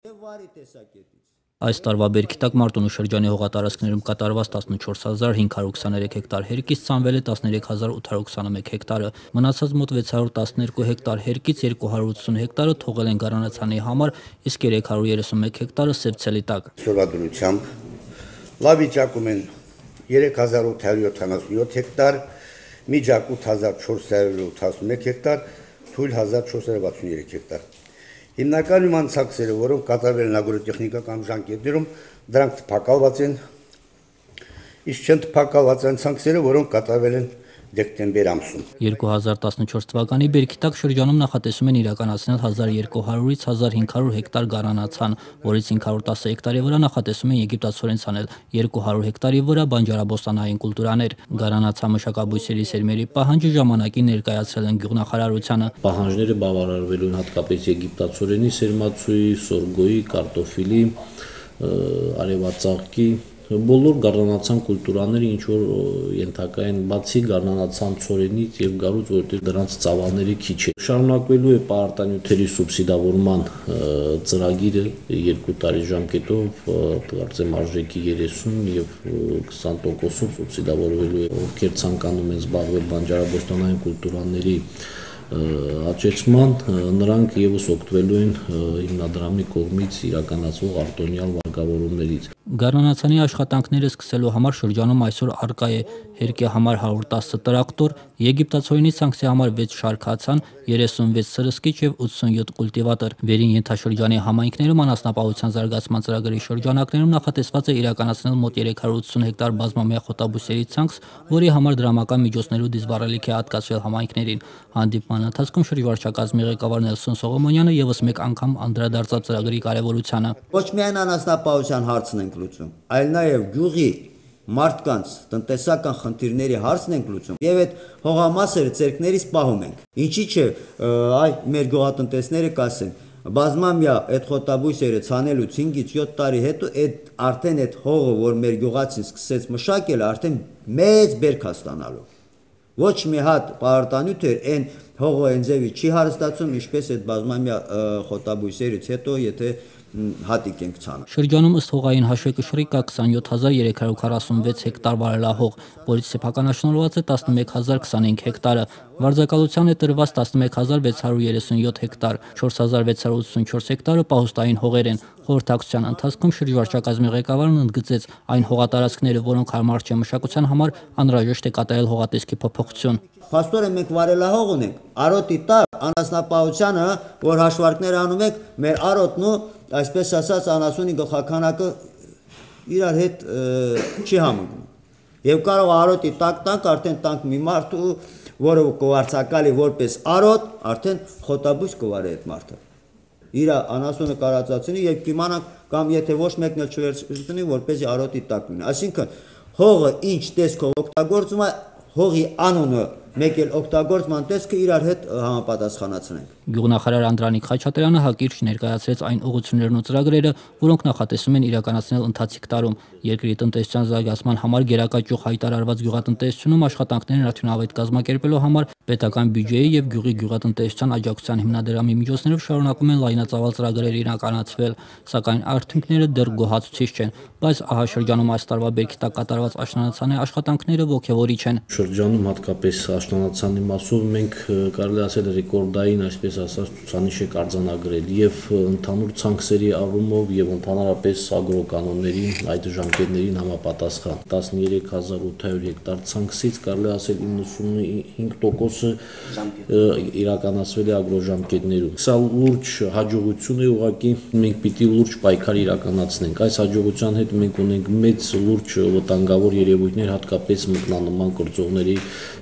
Այս տարվա բերքի տակ Մարտունու շրջանի հողատարածքներում կատարված 14523 հեկտար հերկից ցանվել է 13821 հեկտարը, մնացած մոտ 612 հեկտար հերկից 280 հեկտարը թողել են գարանացանի համար, իսկ 331 հեկտարը սև ցելի տակ։ Սովորությամբ լավ վիճակում են 3877 հեկտար, միջակ 8481 հեկտար, թույլ 1463 հեկտար։ Հիմնական իման ցակսերը, որոնք կատարվել են ագրոտեխնիկական ժամկետներում, դրանք տպակալված են, իսկ չեն տպակալված այն ցանքերը, որոնք կատարվել են դեկտեմբեր ամսում։ 2014 թվականի բերքի տակ շրջանում նախատեսում են իրականացնել 1200-ից 1500 հեկտար գարանացան, որից 510 հեկտարի վրա նախատեսում են եգիպտացորեն ցանել, 200 հեկտարի վրա բանջարաբոստանային կուլտուրաներ։ Գարանացամշակաբույսերի սերմերի պահանջը ժամանակին ներկայացրել են գյուղնախարարությանը։ Պահանջները բավարարվելու են հատկապես եգիպտացորենի սերմացուի, սորգոյի, կարտոֆիլի, արևածաղկի, բոլոր գառնանացան կուլտուրաները, ինչ որ ենթակա են բացի գառնանացան ցորենից եւ գարուց, որտեղ դրանց ծավալները քիչ է։ Շարունակվելու է պարարտանյութերի սուբսիդավորման ծրագիրը 2 տարի ժամկետով, կարծեմ արժեքի 30 եւ 20%-ով սուբսիդավորվելու է, ովքեր ցանկանում են զբաղվել բանջարաբոստանային կուլտուրաների աճեցման, նրանք եւս օգտվելու են հիմնադրամի կողմից իրականացվող արտոնյալ վարկավորումներից։ Գառնանացանի աշխատանքները սկսելու համար շրջանում այսօր արկա է հերկի համար 110 տրակտոր, եգիպտացորենի ցանքսի համար 6 շարքացան, 36 սրսկիչ եւ 87 կուլտիվատոր։ Վերին ենթաշրջանի համայնքներում անասնապահության զարգացման ծրագրի շրջանակներում նախատեսված է իրականացնել մոտ 380 հեկտար բազմամյա խոտաբույսերի ցանքս, որի համար դրամական միջոցներով դիզվառելիք է հատկացվել համայնքներին։ Հանդիպման ընթացքում շրջվարչակազմի ղեկավար Նելսոն Սողոմոնյանը եւս մեկ անգամ անդրադարձավ ծրագրի կարեւորությանը։ Ոչ միայն անասնապահության հարցն ենք լուծում, այլ նաեւ գյուղի մարդկանց տնտեսական խնդիրների հարցն ենք լուծում եւ այդ հողամասերը ցերկներից պահում ենք։ Ինչի՞ չէ, այ մեր գյուղատնտեսները կասեն, բազմամյա այդ խոտաբույսերը ցանելուց 5-ից 7 տարի հետո այդ արդեն այդ հողը, որ մեր գյուղացին սկսեց մշակել, արդեն մեծ բերք է ստանալու։ Ոչ մի հատ պարարտանյութ այն հողը այն ձևի չի հարստացում, ինչպես այդ բազմամյա խոտաբույսերից հետո, եթե հատիկ ենք ցանում։ Շրջանում ըստ հողային հաշվեկշռի կա 27346 հեկտար վարելահող, որից սեփականաշնորհված է 11025 հեկտարը։ Վարձակալության է տրված 11637 հեկտար, 4684 հեկտարը պահուստային հողեր են։ Խորհրդակցության ընթացքում շրջվարչակազմի ղեկավարն ընդգծեց, այն հողատարածքները, որոնք հարմար չեն մշակության համար, անհրաժեշտ է կատարել հողատեսկի փոփոխություն։ Փաստորեն մենք վարելահող ունենք, արոտի տակ անասնապահությանը, որ հաշվարկներ անում եք, մեր արոտն ու այսպես ասած անասունի գլխականակը իրար հետ չի համընկնում։ Եվ կարող արոտի տակ արդեն տանք մի մարդ ու որը կվարձակալի որպես արոտ, արդեն խոտաբույս կվարի այդ մարդը։ Իր անասունը կարածացնի եւ կիմանանք կամ եթե ոչ մեկն էլ չվերցնի, որպեսզի արոտի տակ լինի։ Այսինքն հողը ինչ տեսքով օգտագործում է, հողի անունը մեկ էլ օգտագործման տեսքը իրար հետ համապատասխանացնենք։ Գյուղնախարար Անդրանիկ Խաչատրյանը հակիրճ ներկայացրեց այն ուղղություններն ու ծրագրերը, որոնք նախատեսում են իրականացնել ընթացիկ տարում։ Երկրի տնտեսության զարգացման համար գերակա ճյուղ հայտարարված գյուղատնտեսությունում աշխատանքներն արդյունավետ կազմակերպելու համար պետական բյուջեի եւ գյուղի գյուղատնտեսության աջակցության հիմնադրամի միջոցներով շարունակում են լայնածավալ ծրագրեր իրականացվել, սակայն արդյունքները դեռ գոհացուցիչ չեն, բայց ահա շրջանում այս տարվա բերքի տակ կատարված աշնանացանի աշխատանքները ոգևորիչ են։ Շրջանում հատկապես աշնանացանի մասով մենք կարելի ասել ռեկորդային, այսպես ասած, ցուցանիշ է արձանագրել եւ ընդհանուր ցանքսերի առումով եւ ընդհանրապես ագրոկանոնների այդ ժամկետներին համապատասխան 13800 հեկտար ցանքսից կարելի ասել 95%-ը իրականացվել է ագրոժամկետներում։ Սա լուրջ հաջողություն է, ուղղակի մենք պիտի լուրջ պայքար իրականացնենք։ Այս հաջողության հետ մենք ունենք մեծ լուրջ վտանգավոր երևույթներ, հատկապես մկնանման կրծողների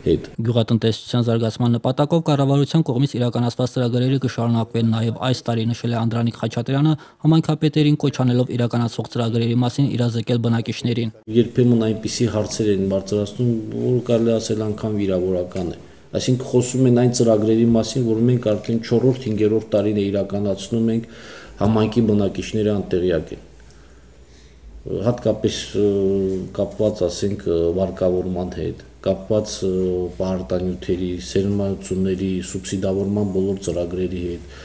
հետ։ Գյուղատնտեսության զարգացման նպատակով կառավարության կողմից իրականացված ծրագրերը կշարունակվեն նաև այս տարի, նշել է Անդրանիկ Խաչատրյանը, համայնքապետերին կոչ անելով իրականացվող ծրագրերի մասին իրազեկել բնակիչներին։ Երբեմն այնպիսի հարցեր են բարձրացնում, որ կարելի ասել անգամ վիրավորական է։ Այսինքն խոսում են այն ծրագրերի մասին, որ մենք արդեն 4-5-րդ տարին է իրականացնում ենք, համայնքի բնակիչները անտեղյակ են։ Հատկապես կապված, ասենք, վարկավորման հետ, կապված պարարտանյութերի, սերմացուների, սուբսիդավորման բոլոր ծրագրերի հետ,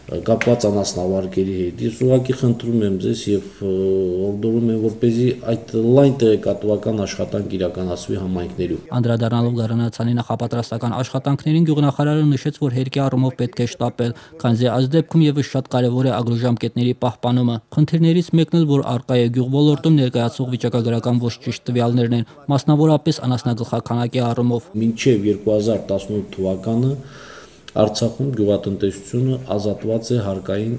կապված անասնավարկերի հետ։ Ես ուղղակի խնդրում եմ ձեզ եւ օրդորում եմ, որպեսզի այդ լայն տեղեկատվական աշխատանք իրականացվի համայնքներում։ Անդրադառնալով Գառնանացյանի նախապատրաստական աշխատանքներին գյուղնախարարը նշեց, որ հերկի առումով պետք է շտապել, քանզի այս դեպքում եւս շատ կարեւոր է ագրոժամկետների պահպանումը։ Խնդիրներից մեկն էլ, որ առկա է գյուղ ոլորտում ներկայացող վիճակագրական ոչ ճիշտ տվյալներն են, մասնավորապես անասնագլխաքանակի առումով։ Մինչև 2018 թվականը Արցախում գյուղատնտեսությունը ազատված է հարկային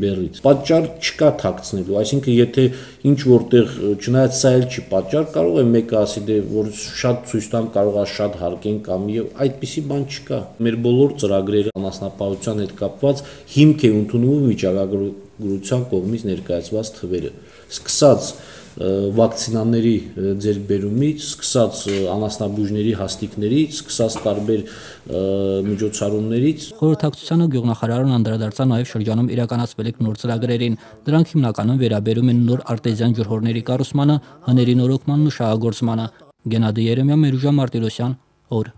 բեռից։ Պատճառ չկա թաքցնելու, այսինքն եթե ինչ որտեղ չնայած սա էլ չի պատճառ, կարող է մեկը ասի դե որ շատ ցույց տամ, կարող է շատ հարկեն կամ եւ այդպիսի բան չկա։ Մեր բոլոր ծրագրերը անասնապահության հետ կապված հիմք է ընդունվում վիճակագրության կողմից ներկայացված թվերը։ Սկսած վակցինաների ձեռքբերումից, սկսած անասնաբույժների հաստիկներից, սկսած տարբեր միջոցառումներից։ Խորհրդակցությանը գյուղնախարարն անդրադարձա նաև շրջանում իրականացվելիք նոր ծրագրերին։ Դրանք հիմնականում վերաբերում են նոր արտեզյան ջրհորների կառուցմանը, հների նորոգմանն ու շահագործմանը։ Գենադի Երեմյան, Մերուժա Մարտիրոսյան, օր։